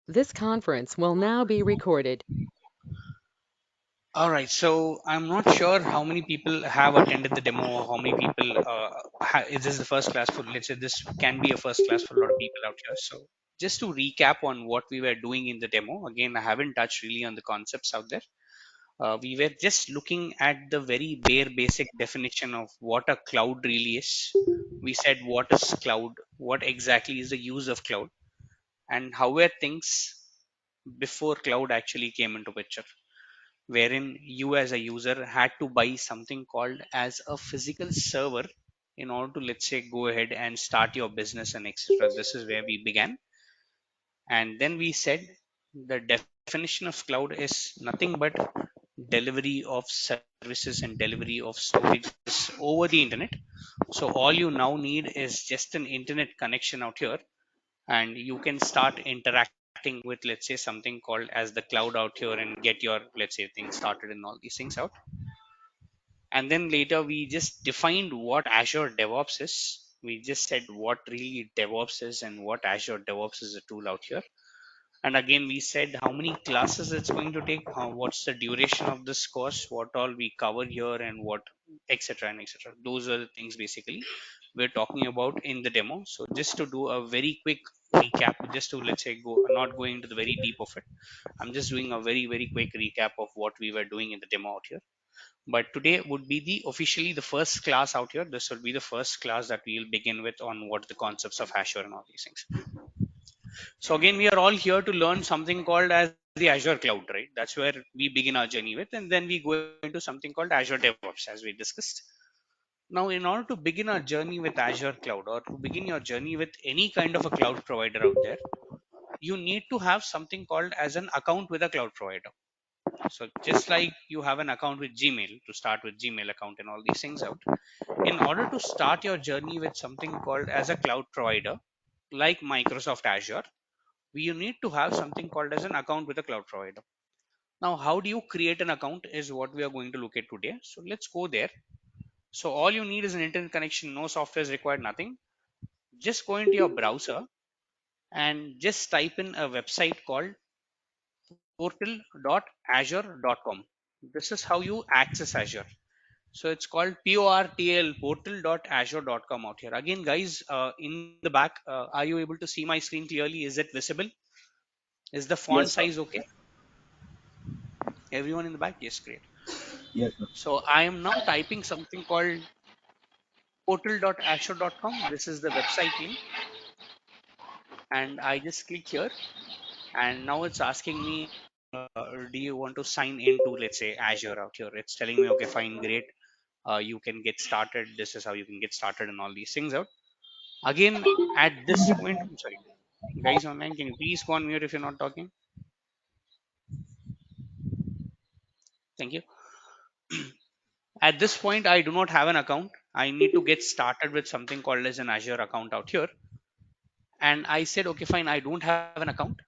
This conference will now be recorded. All right, so I'm not sure how many people have attended the demo or how many people is this the first class for, let's say this can be a first class for a lot of people out here. So just to recap on what we were doing in the demo, again, I haven't touched really on the concepts out there. We were just looking at the very bare basic definition of what a cloud really is. We said what is cloud, what exactly is the use of cloud, and how were things before cloud actually came into picture, wherein you as a user had to buy something called as a physical server in order to, let's say, go ahead and start your business and etc. This is where we began. And then we said the definition of cloud is nothing but delivery of services and delivery of storages over the internet. So all you now need is just an internet connection out here, and you can start interacting with, let's say, something called as the cloud out here and get your, let's say, things started and all these things out. And then later we just defined what Azure DevOps is. We just said what really DevOps is and what Azure DevOps is a tool out here. And again, we said how many classes it's going to take, what's the duration of this course, what all we cover here, and what etc. and etc. Those are the things basically we're talking about in the demo. So just to do a very quick recap, just to, let's say, go not going into the very deep of it, I'm just doing a very quick recap of what we were doing in the demo out here. But today would be the officially the first class out here. This will be the first class that we'll begin with on what the concepts of Azure and all these things. So again, we are all here to learn something called as the Azure cloud, right? That's where we begin our journey with, and then we go into something called Azure DevOps, as we discussed. Now, in order to begin our journey with Azure cloud, or to begin your journey with any kind of a cloud provider out there, you need to have something called as an account with a cloud provider. So just like you have an account with Gmail, to start with Gmail account and all these things out, in order to start your journey with something called as a cloud provider like Microsoft Azure, you need to have something called as an account with a cloud provider. Now, how do you create an account is what we are going to look at today. So let's go there. So all you need is an internet connection, no software is required, nothing. Just go into your browser and just type in a website called portal.azure.com. This is how you access Azure. So it's called portal portal.azure.com out here. Again, guys, in the back, are you able to see my screen clearly? Is it visible? Is the font Yes, sir. size okay? Everyone in the back? Yes, great. Yes, sir. So I am now typing something called portal.azure.com. This is the website link, and I just click here, and now it's asking me, do you want to sign into, let's say, Azure out here? It's telling me, okay, fine, great. You can get started. This is how you can get started, and all these things out. Again, at this point, I'm sorry, guys online, can you please go on mute if you're not talking? Thank you. At this point, I do not have an account. I need to get started with something called as an Azure account out here. And I said, okay, fine, I don't have an account.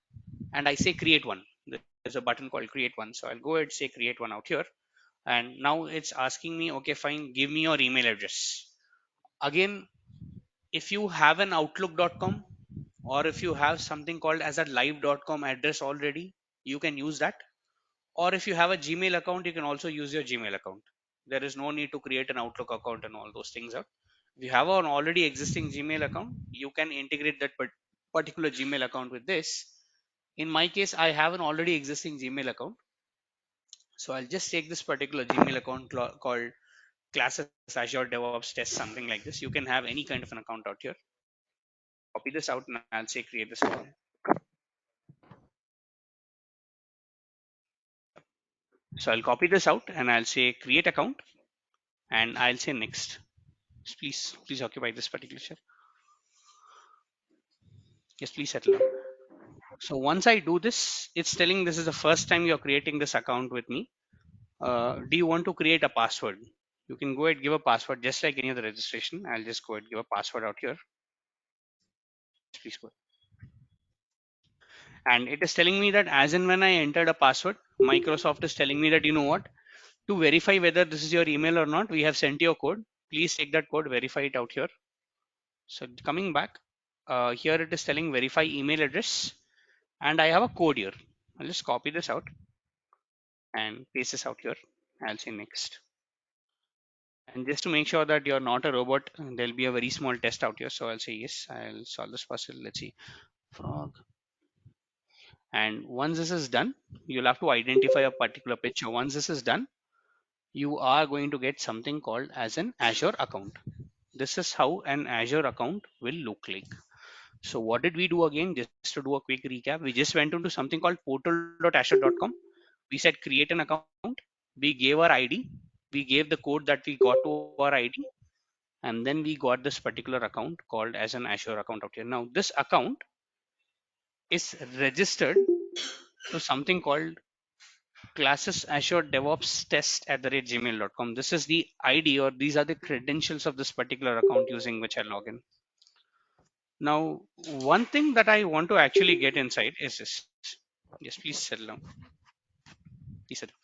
And I say create one. There's a button called create one. So I'll go ahead and say create one out here. And now it's asking me, okay, fine, give me your email address. Again, if you have an outlook.com, or if you have something called as a live.com address already, you can use that. Or if you have a Gmail account, you can also use your Gmail account. There is no need to create an Outlook account and all those things out. If you have an already existing Gmail account, you can integrate that particular Gmail account with this. In my case, I have an already existing Gmail account. So I'll just take this particular Gmail account called classes Azure DevOps test, something like this. You can have any kind of an account out here. Copy this out and I'll say create this account. So I'll copy this out and I'll say create account and I'll say next. Please occupy this particular chair. Yes, please settle down. So once I do this, it's telling this is the first time you're creating this account with me. Do you want to create a password? You can go ahead give a password just like any other registration. I'll just go ahead give a password out here. Please go. And it is telling me that as and when I entered a password, Microsoft is telling me that, you know what, to verify whether this is your email or not, we have sent you a code. Please take that code, verify it out here. So coming back, here it is telling verify email address. and I have a code here. I'll just copy this out and paste this out here. I'll say next. And just to make sure that you're not a robot, there'll be a very small test out here. So I'll say yes, I'll solve this puzzle. Let's see, frog. And once this is done, you'll have to identify a particular picture. Once this is done, you are going to get something called as an Azure account. This is how an Azure account will look like. So what did we do again? Just to do a quick recap, we just went into something called portal.azure.com. We said create an account. We gave our ID. We gave the code that we got to our ID, and then we got this particular account called as an Azure account out here. Now this account is registered to something called classes Azure DevOps test at the rate gmail.com. This is the ID, or these are the credentials of this particular account using which I log in. Now, one thing that I want to actually get inside is this. Yes, please settle down. Please settle.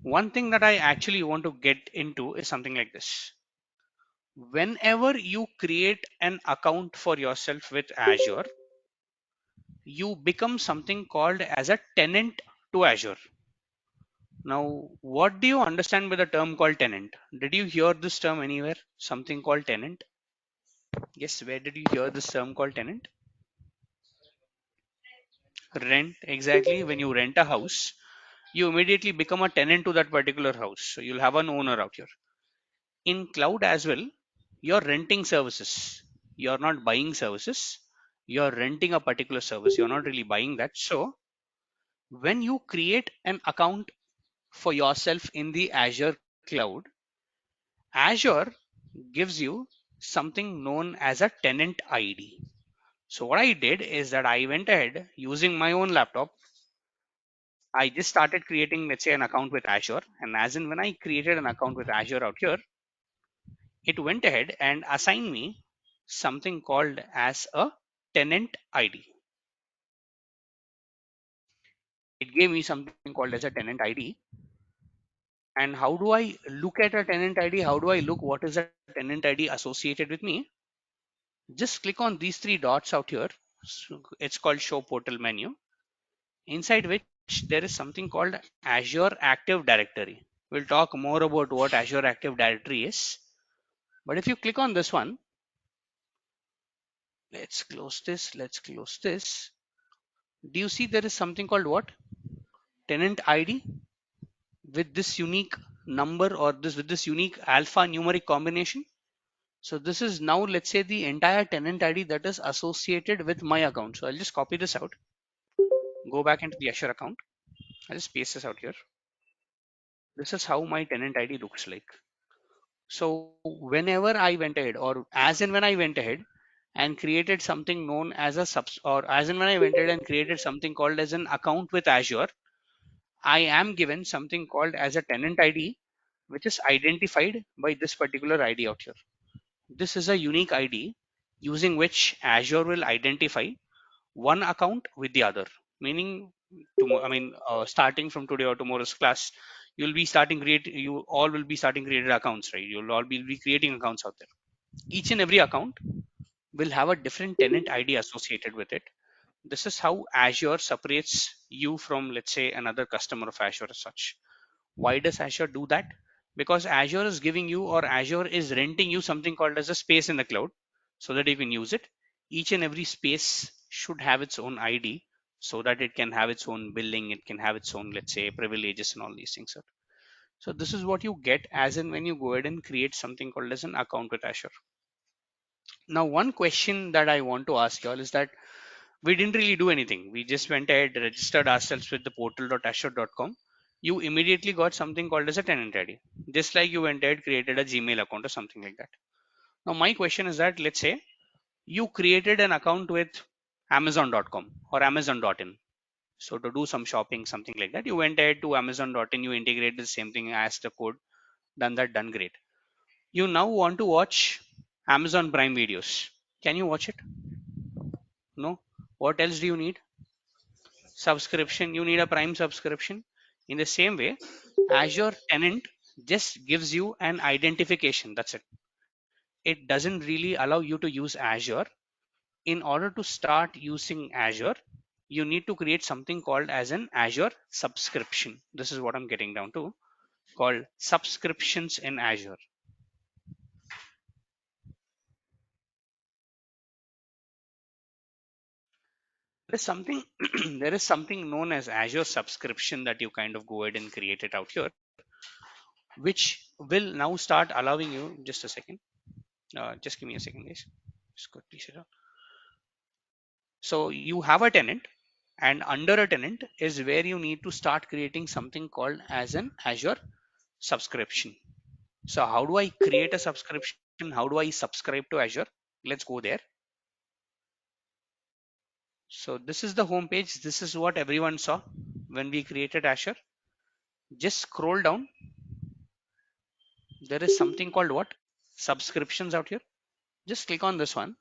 One thing that I actually want to get into is something like this. Whenever you create an account for yourself with Azure, you become something called as a tenant to Azure. Now, what do you understand by the term called tenant? Did you hear this term anywhere? Something called tenant? Yes, where did you hear this term called tenant? Rent, exactly. When you rent a house, you immediately become a tenant to that particular house. So you'll have an owner out here. In cloud as well, you're renting services. You're not buying services. You're renting a particular service. You're not really buying that. So when you create an account for yourself in the Azure cloud, Azure gives you something known as a tenant ID. So what I did is that I went ahead using my own laptop. I just started creating, let's say, an account with Azure. And as in when I created an account with Azure out here, it went ahead and assigned me something called as a tenant ID. It gave me something called as a tenant ID. And how do I look at a tenant ID? How do I look what is a tenant ID associated with me? Just click on these three dots out here. So it's called show portal menu, inside which there is something called Azure Active Directory. We'll talk more about what Azure Active Directory is. But if you click on this one, let's close this. Let's close this. Do you see there is something called what? Tenant ID with this unique number, or this with this unique alphanumeric combination. So this is now, let's say, the entire tenant ID that is associated with my account. So I'll just copy this out, go back into the Azure account. I'll just paste this out here. This is how my tenant ID looks like. So whenever I went ahead, or as and when I went ahead and created something known as a or as and when I went ahead and created something called as an account with Azure, I am given something called as a tenant ID, which is identified by this particular ID out here. This is a unique ID using which Azure will identify one account with the other. Meaning, starting from today or tomorrow's class, you all will be starting created accounts, right? You'll all be creating accounts out there. Each and every account will have a different tenant ID associated with it. This is how Azure separates you from, let's say, another customer of Azure as such. Why does Azure do that? Because Azure is giving you, or Azure is renting you something called as a space in the cloud so that you can use it. Each and every space should have its own ID so that it can have its own billing, it can have its own, let's say, privileges and all these things. So this is what you get as in when you go ahead and create something called as an account with Azure. Now, one question that I want to ask you all is that we didn't really do anything. We just went ahead, registered ourselves with the portal.azure.com. You immediately got something called as a tenant ID, just like you went ahead, created a Gmail account or something like that. Now, my question is that, let's say you created an account with Amazon.com or Amazon.in. So to do some shopping, something like that, you went ahead to Amazon.in, you integrated the same thing as the code, done that, done great. You now want to watch Amazon Prime videos. Can you watch it? No. What else do you need? Subscription. You need a Prime subscription. In the same way, Azure tenant just gives you an identification. That's it. It doesn't really allow you to use Azure. In order to start using Azure, you need to create something called as an Azure subscription. This is what I'm getting down to, called subscriptions in Azure. There's something there is something known as Azure subscription that you kind of go ahead and create it out here, which will now start allowing you. Just a second. Just give me a second, guys. Just quickly shut up. So you have a tenant, and under a tenant is where you need to start creating something called as an Azure subscription. So how do I create a subscription? How do I subscribe to Azure? Let's go there. So this is the home page. This is what everyone saw when we created Azure. Just scroll down. There is something called what? Subscriptions out here. Just click on this one.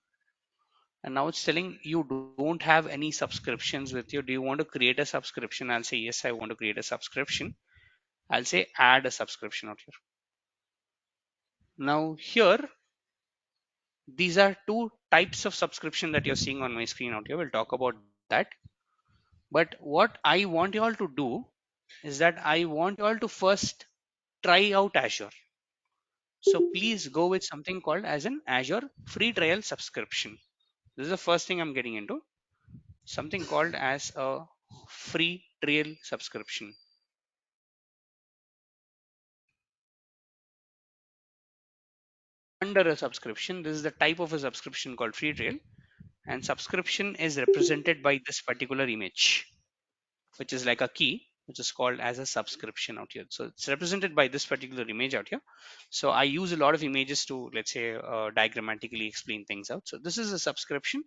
And now it's telling you don't have any subscriptions with you. Do you want to create a subscription? I'll say, yes, I want to create a subscription. I'll say add a subscription out here. Now here, these are two types of subscription that you're seeing on my screen out here. We'll talk about that. But what I want you all to do is that I want you all to first try out Azure. So please go with something called as an Azure free trial subscription. This is the first thing I'm getting into. Something called as a free trial subscription. Under a subscription, this is the type of a subscription called free trial, and subscription is represented by this particular image, which is like a key, which is called as a subscription out here. So it's represented by this particular image out here. So I use a lot of images to, let's say, diagrammatically explain things out. So this is a subscription,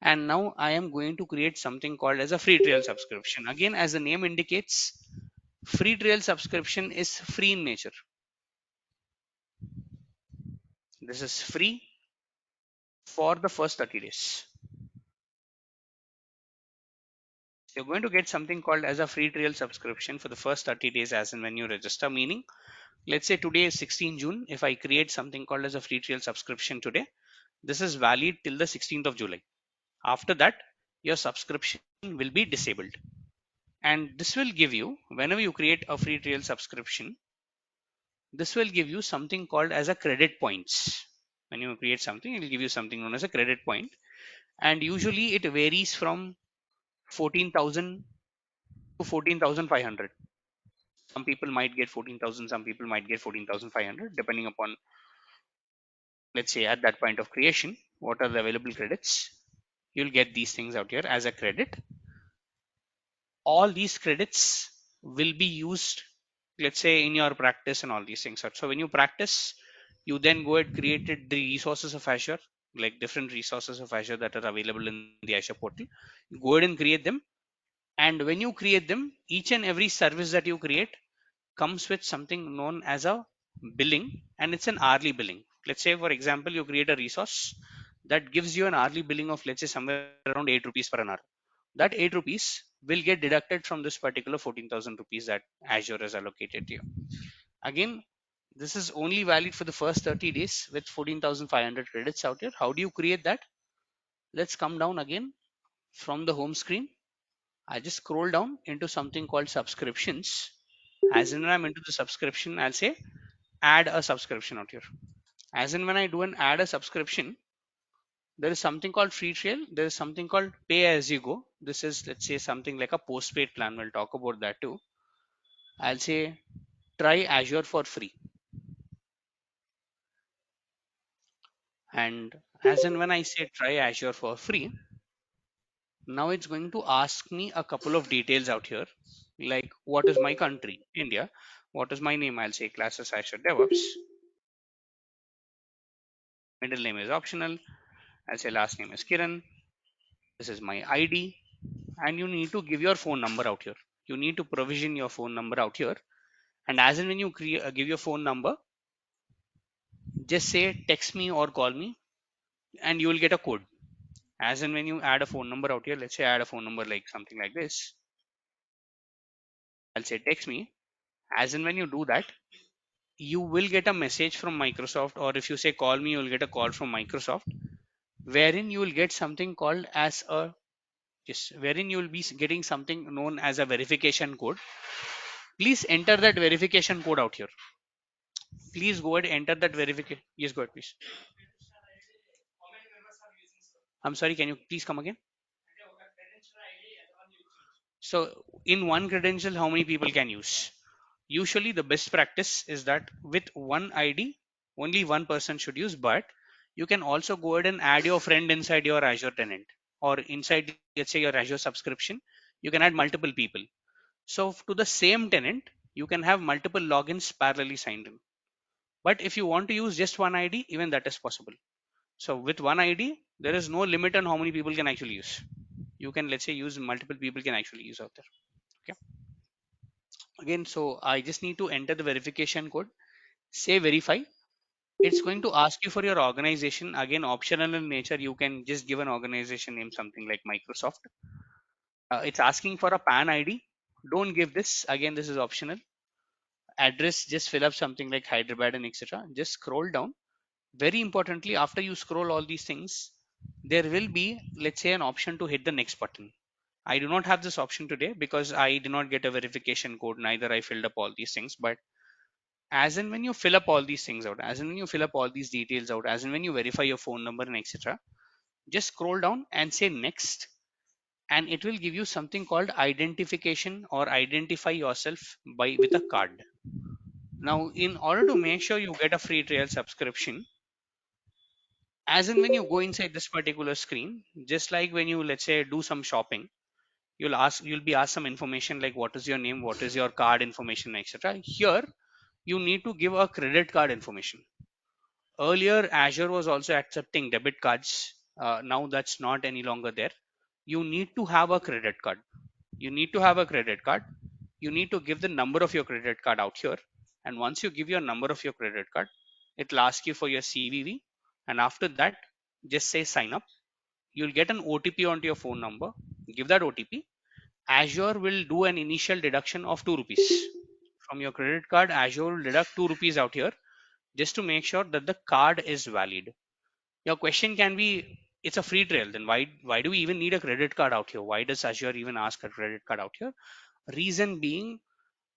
and now I am going to create something called as a free trial subscription. Again, as the name indicates, free trial subscription is free in nature. This is free for the first 30 days. You're going to get something called as a free trial subscription for the first 30 days as and when you register. Meaning, let's say today is 16 June. If I create something called as a free trial subscription today, this is valid till the 16th of July. After that, your subscription will be disabled. And this will give you, whenever you create a free trial subscription, this will give you something called as a credit points. When you create something, it will give you something known as a credit point. And usually it varies from 14,000 to 14,500. Some people might get 14,000, some people might get 14,500, depending upon, let's say, at that point of creation, what are the available credits. You'll get these things out here as a credit. All these credits will be used, let's say, in your practice and all these things. So when you practice, you then go and created the resources of Azure, like different resources of Azure that are available in the Azure portal. You go ahead and create them. And when you create them, each and every service that you create comes with something known as a billing, and it's an hourly billing. Let's say, for example, you create a resource that gives you an hourly billing of, let's say, somewhere around 8 rupees per an hour. That 8 rupees will get deducted from this particular 14,000 rupees that Azure has allocated to you. Again, this is only valid for the first 30 days with 14,500 credits out here. How do you create that? Let's come down again from the home screen. I just scroll down into something called subscriptions. As in when I'm into the subscription, I'll say add a subscription out here. As in when I do an add a subscription, there is something called free trial. There is something called pay as you go. This is, let's say, something like a postpaid plan. We'll talk about that too. I'll say try Azure for free. And as in when I say try Azure for free, now it's going to ask me a couple of details out here. Like, what is my country? India. What is my name? I'll say classes Azure DevOps. Middle name is optional. I'll say last name is Kiran. This is my ID. And you need to give your phone number out here. You need to provision your phone number out here. And as in when you give your phone number, just say text me or call me, and you will get a code. As in when you add a phone number out here, let's say add a phone number like something like this. I'll say text me. As in when you do that, you will get a message from Microsoft, or if you say call me, you will get a call from Microsoft, wherein you will get something called as a, Yes, wherein you will be getting something known as a verification code. Please enter that verification code out here. Please go ahead, enter that verification. Yes, go ahead, please. I'm sorry, can you please come again? So, in one credential, how many people can use? Usually, the best practice is that with one ID, only one person should use, but you can also go ahead and add your friend inside your Azure tenant or inside, let's say, your Azure subscription. You can add multiple people. So, to the same tenant, you can have multiple logins parallelly signed in. But if you want to use just one ID, even that is possible. So, with one ID, there is no limit on how many people can actually use. You can, let's say, use multiple people can actually use out there. Okay. Again, so I just need to enter the verification code, say verify. It's going to ask you for your organization. Again, optional in nature, you can just give an organization name, something like Microsoft. It's asking for a PAN ID. Don't give this. Again, this is optional. Address, just fill up something like Hyderabad and etc. Just scroll down. Very importantly, after you scroll all these things, there will be, let's say, an option to hit the next button. I do not have this option today because I did not get a verification code, neither I filled up all these things. But as and when you fill up all these things out, as and when you fill up all these details out, as and when you verify your phone number and etc., just scroll down and say next, and it will give you something called identification or identify yourself by with a card. Now, in order to make sure you get a free trial subscription, as and when you go inside this particular screen, just like when you, let's say, do some shopping, you'll be asked some information like what is your name, what is your card information, etc. Here you need to give a credit card information. Earlier, Azure was also accepting debit cards. Now that's not any longer there. You need to have a credit card. You need to have a credit card. You need to give the number of your credit card out here. And once you give your number of your credit card, it'll ask you for your CVV. And after that, just say sign up. You'll get an OTP onto your phone number. Give that OTP. Azure will do an initial deduction of 2 rupees. From your credit card, Azure will deduct 2 rupees out here just to make sure that the card is valid. Your question can be, it's a free trial, then why do we even need a credit card out here? Why does Azure even ask a credit card out here? Reason being,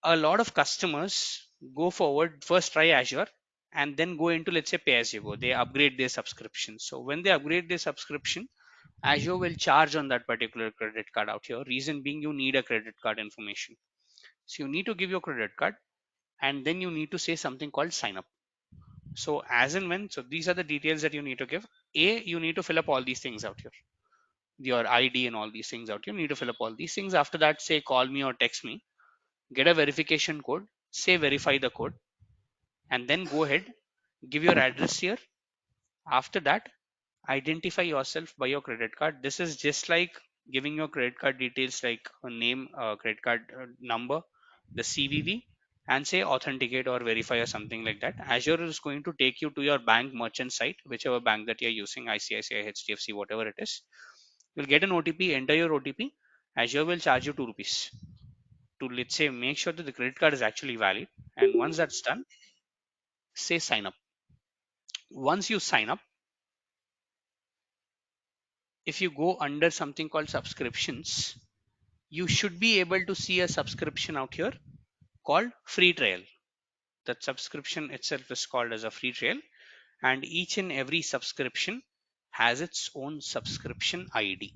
a lot of customers go forward, first try Azure and then go into, let's say, pay as you go. They upgrade their subscription. So when they upgrade their subscription, Azure will charge on that particular credit card out here. Reason being, you need a credit card information. So you need to give your credit card and then you need to say something called sign up. So as and when, so these are the details that you need to give. You need to fill up all these things out here, your ID and all these things out here. You need to fill up all these things. After that, say call me or text me, get a verification code, say verify the code, and then go ahead, give your address here. After that, identify yourself by your credit card. This is just like giving your credit card details like a name, credit card number, the CVV, and say authenticate or verify or something like that. Azure is going to take you to your bank merchant site, whichever bank that you're using, ICICI, HDFC, whatever it is. You'll get an OTP, enter your OTP. Azure will charge you 2 rupees to, let's say, make sure that the credit card is actually valid. And once that's done, say sign up. Once you sign up, if you go under something called subscriptions, you should be able to see a subscription out here called free trial. That subscription itself is called as a free trial, and each and every subscription has its own subscription ID.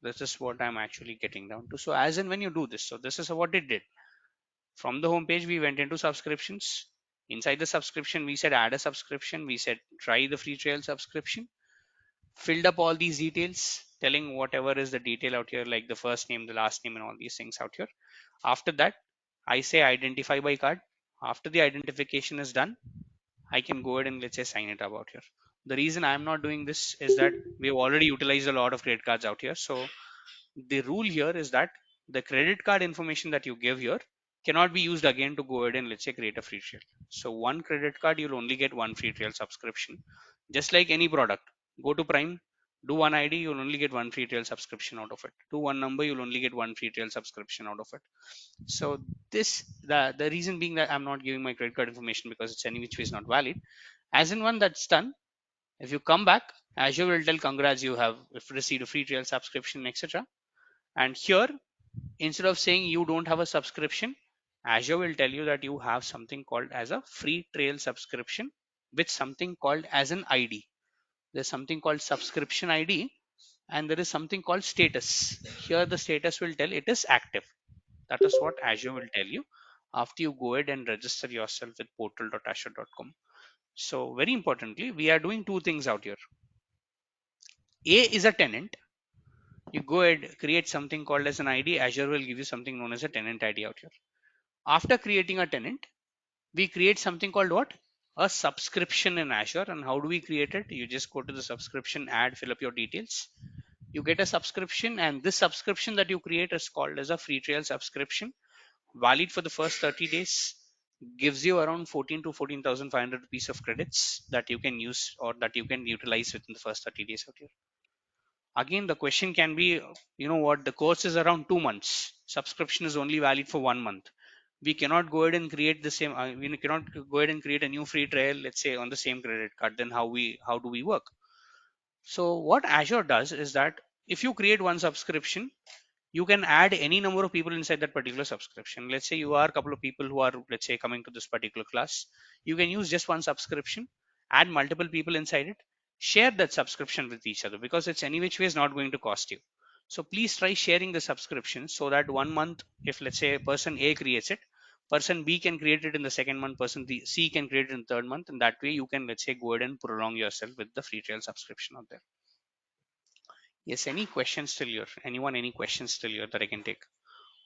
This is what I'm actually getting down to. So as and when you do this, so this is what it did. From the home page, we went into subscriptions. Inside the subscription, we said add a subscription. We said try the free trial subscription. Filled up all these details, telling whatever is the detail out here, like the first name, the last name, and all these things out here. After that, I say identify by card. After the identification is done, I can go ahead and, let's say, sign it up out here. The reason I'm not doing this is that we've already utilized a lot of credit cards out here. So the rule here is that the credit card information that you give here cannot be used again to go ahead and, let's say, create a free trial. So one credit card, you'll only get one free trial subscription. Just like any product, go to Prime, do one ID, you'll only get one free trial subscription out of it. Do one number, you'll only get one free trial subscription out of it. So this, the reason being that I'm not giving my credit card information because it's any which way is not valid. As in when that's done, if you come back, Azure will tell congrats, you have received a free trial subscription, etc. And here, instead of saying you don't have a subscription, Azure will tell you that you have something called as a free trial subscription with something called as an ID. There's something called subscription ID, and there is something called status. Here the status will tell it is active. That is what Azure will tell you after you go ahead and register yourself with portal.azure.com. So very importantly, we are doing two things out here. A is a tenant. You go ahead, create something called as an ID. Azure will give you something known as a tenant ID out here. After creating a tenant, we create something called what? A subscription in Azure. And how do we create it? You just go to the subscription, add, fill up your details. You get a subscription, and this subscription that you create is called as a free trial subscription, valid for the first 30 days, gives you around 14 to 14,500 rupees of credits that you can use or that you can utilize within the first 30 days out here. Again, the question can be, you know what, the course is around 2 months, subscription is only valid for 1 month. We cannot go ahead and create the same, we cannot go ahead and create a new free trial, let's say on the same credit card. Then how do we work? So what Azure does is that if you create one subscription, you can add any number of people inside that particular subscription. Let's say you are a couple of people who are, let's say, coming to this particular class. You can use just one subscription, add multiple people inside it, share that subscription with each other, because it's any which way is not going to cost you. So please try sharing the subscription so that 1 month, if let's say person A creates it, person B can create it in the second month, person C can create it in the third month, and that way you can, let's say, go ahead and prolong yourself with the free trial subscription out there. Yes, any questions still here? Anyone, any questions still here that I can take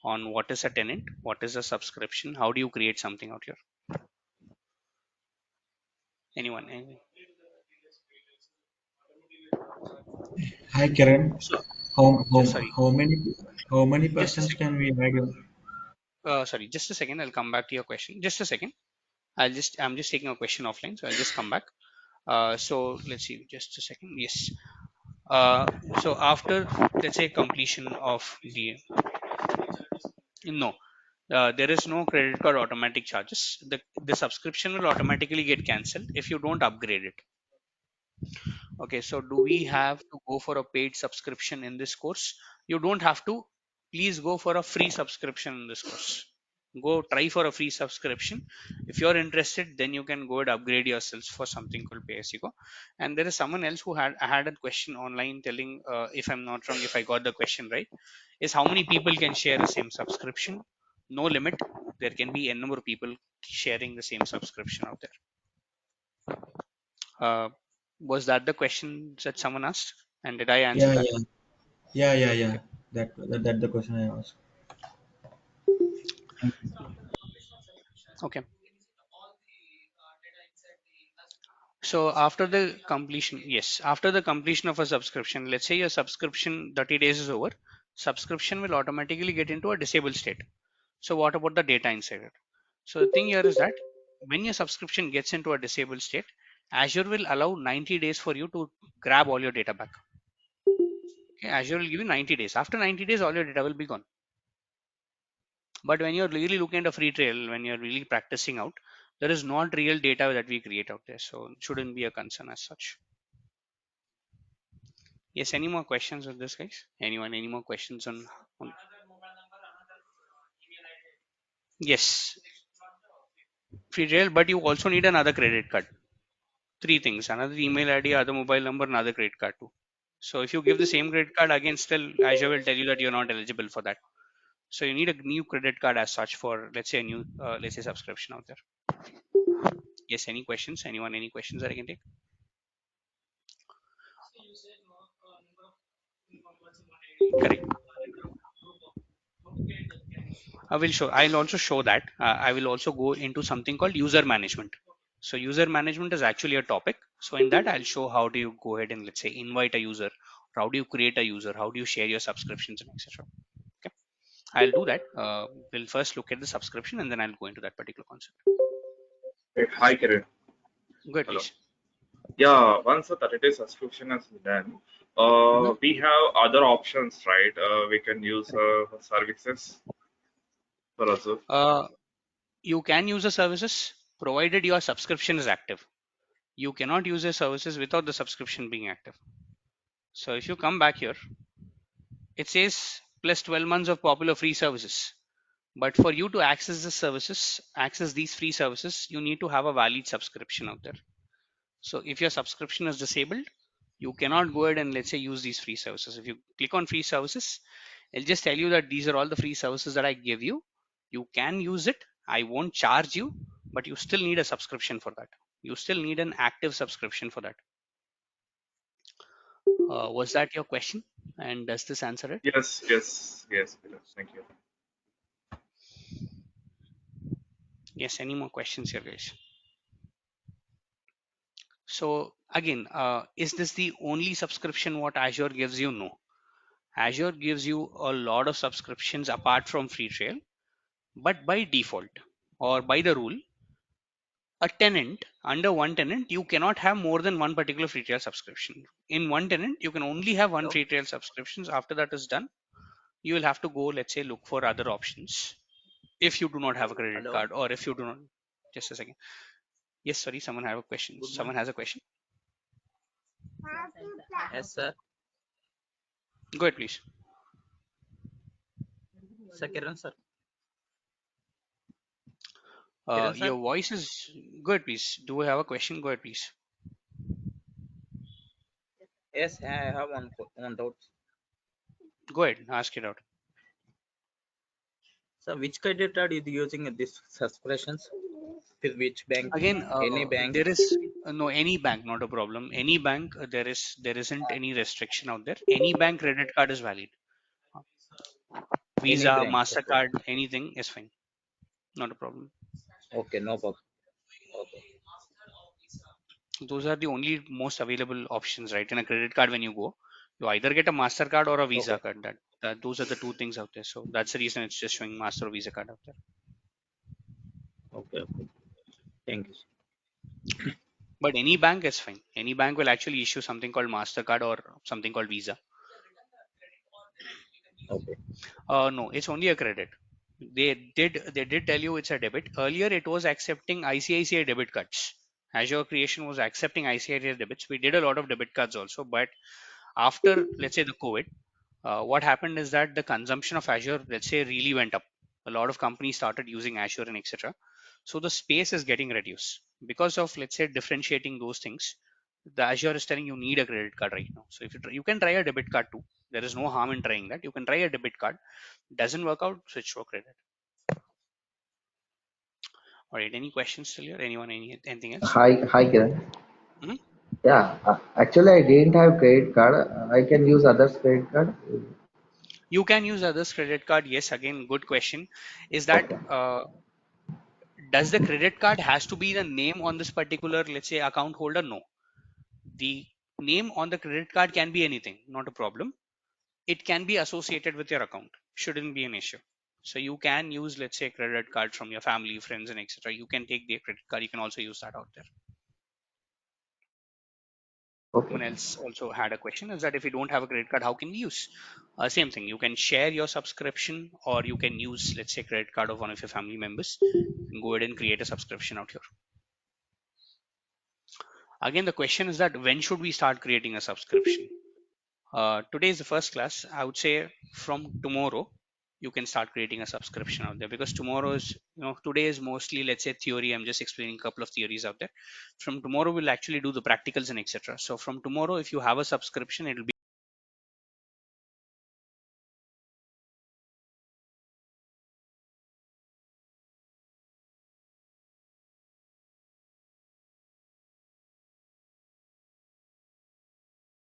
on what is a tenant, what is a subscription, how do you create something out here? Anyone? Hi Kiran, So, how, how, just sorry, how many just a persons second. can we add? Sorry, just a second. I'll come back to your question. Just a second. I'm just taking a question offline, so I'll just come back. So let's see, just a second. Yes. Uh, so after, let's say, completion of the, no, there is no credit card automatic charges. The subscription will automatically get cancelled if you don't upgrade it. Okay, so do we have to go for a paid subscription in this course? You don't have to. Please go for a free subscription in this course. Go try for a free subscription. If you're interested, then you can go and upgrade yourselves for something called pay as you go. And there is someone else who had a question online telling, if I'm not wrong, if I got the question right, is how many people can share the same subscription? No limit. There can be a number of people sharing the same subscription out there. Uh, was that the question that someone asked? And did I answer Yeah, that? yeah, yeah. Okay. That the question I asked. Thank you. Okay. So after the completion, yes, after the completion of a subscription, let's say your subscription 30 days is over, subscription will automatically get into a disabled state. So what about the data inside it? So the thing here is that when your subscription gets into a disabled state, Azure will allow 90 days for you to grab all your data back. Okay, Azure will give you 90 days. After 90 days, all your data will be gone. But when you're really looking at a free trail, when you're really practicing out, there is not real data that we create out there. So it shouldn't be a concern as such. Yes, any more questions on this, guys? Anyone, any more questions on yes, free trail, but you also need another credit card. Three things: another email ID, other mobile number, another credit card too. So if you give the same credit card again, still Azure will tell you that you're not eligible for that. So you need a new credit card as such for, let's say, a new let's say subscription out there. Yes, any questions? Anyone, any questions that I can take? Correct. I will show. I'll also show that. I will also go into something called user management. So user management is actually a topic. So in that, I'll show how do you go ahead and, let's say, invite a user, or how do you create a user, how do you share your subscriptions and etc. Okay, I'll do that. We'll first look at the subscription, and then I'll go into that particular concept. Hi, Kiran. Go ahead, Hello. please. Yeah, once the 30-day subscription is done, Mhm. we have other options, right? We can use Correct. services for Azure. Uh, you can use the services provided your subscription is active. You cannot use the services without the subscription being active. So if you come back here, it says plus 12 months of popular free services. But for you to access the services, access these free services, you need to have a valid subscription out there. So if your subscription is disabled, you cannot go ahead and let's say use these free services. If you click on free services, it'll just tell you that these are all the free services that I give you. You can use it. I won't charge you, but you still need a subscription for that. You still need an active subscription for that. Was that your question? And does this answer it? Yes, yes, yes, Peter. Thank you. Yes. Any more questions here, guys? So again, is this the only subscription what Azure gives you? No. Azure gives you a lot of subscriptions apart from free trial, but by default or by the rule, a tenant under one tenant, you cannot have more than one particular free trial subscription. In one tenant, you can only have one free trial subscriptions. After that is done, you will have to go, let's say, look for other options if you do not have a credit Hello. card or if you do not. Just a second. Yes, sorry, someone have a question. Good Someone morning. has a question. Yes, sir. Go ahead, please. Sir, Kiran, sir. Kiran, sir. Your voice is good, please. Do we have a question? Go ahead, please. Yes, I have one doubt. Go ahead, ask it out. So, which credit card is using this subscriptions? With which bank? Again, Any bank? there is no any bank, not a problem. Any bank, there isn't any restriction out there. Any bank credit card is valid. Any Visa, bank. Okay. Mastercard, anything is fine. Not a problem. Okay, no problem. Okay. Those are the only most available options, right? In a credit card, when you go, you either get a Mastercard or a Visa Okay. card. That those are the two things out there. So that's the reason it's just showing Master or Visa card out there. Okay. Okay. Thank you. But any bank is fine. Any bank will actually issue something called Mastercard or something called Visa. Okay. No, it's only a credit. They did tell you it's a debit. Earlier it was accepting ICICI debit cards. Azure Creation was accepting ICICI debits. We did a lot of debit cards also, but after let's say the COVID, what happened is that the consumption of Azure, let's say, really went up. A lot of companies started using Azure and etc. So the space is getting reduced because of let's say differentiating those things. The Azure is telling you need a credit card right now. So if you can try a debit card too. There is no harm in trying that. You can try a debit card. Doesn't work out, switch to a credit. All right. Any questions still here? Anyone? Anything else? Hi, Kiran. Mhm. Yeah, actually, I didn't have credit card. I can use others' credit card. You can use others' credit card. Yes. Again, good question. Is that Okay. does the credit card has to be the name on this particular let's say account holder? No. The name on the credit card can be anything. Not a problem. It can be associated with your account. Shouldn't be an issue. So you can use let's say credit card from your family, friends, and etc. You can take their credit card. You can also use that out there. Okay. Someone else also had a question is that if you don't have a credit card, how can we use? Same thing. You can share your subscription, or you can use let's say credit card of one of your family members and go ahead and create a subscription out here. Again, the question is that when should we start creating a subscription? Today is the first class. I would say from tomorrow you can start creating a subscription out there, because tomorrow is today is mostly let's say theory. I'm just explaining a couple of theories out there. From tomorrow we'll actually do the practicals and etc. So from tomorrow, if you have a subscription, it'll be